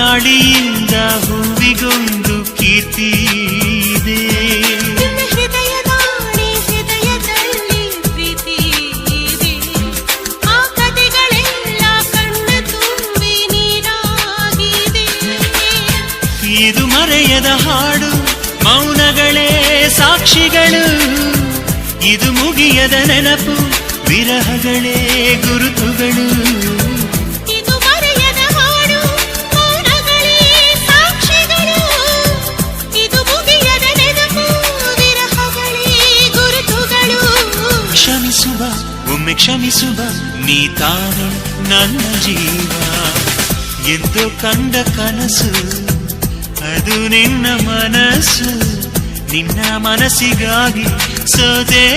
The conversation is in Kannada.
ಗಾಳಿಯಿಂದ ಹೂವಿಗೊಂದು ಕೀರ್ತಿ ಇದೆ. ಹೃದಯದಲ್ಲಿ ಪ್ರೀತಿ ಇದೆ. ಆ ಕಥೆಗಳೆಲ್ಲ ಕಣ್ಣ ತುಂಬಿ ನೀರಾಗಿದೆ. ಇದು ಮರೆಯದ ಹಾಡು, ಮೌನಗಳೇ ಸಾಕ್ಷಿಗಳು. ಇದು ಮುಗಿಯದ ನೆನಪು, ವಿರಹಗಳೇ ಗುರುತುಗಳು. ಇದು ಮರೆಯದ ಹಾಡು, ಮೌನಗಳೇ ಸಾಕ್ಷಿಗಳು. ಇದು ಮುಗಿಯದ ನೆನಪು, ವಿರಹಗಳೇ ಗುರುತುಗಳು. ಕ್ಷಮಿಸುವ, ಒಮ್ಮೆ ಕ್ಷಮಿಸುವ, ನೀ ತಾನೆ ನನ್ನ ಜೀವ. ಎಂದು ಕಂಡ ಕನಸು ಅದು ನಿನ್ನ ಮನಸ್ಸು. ನಿನ್ನ ಮನಸ್ಸಿಗಾಗಿ ಸೋದೆ.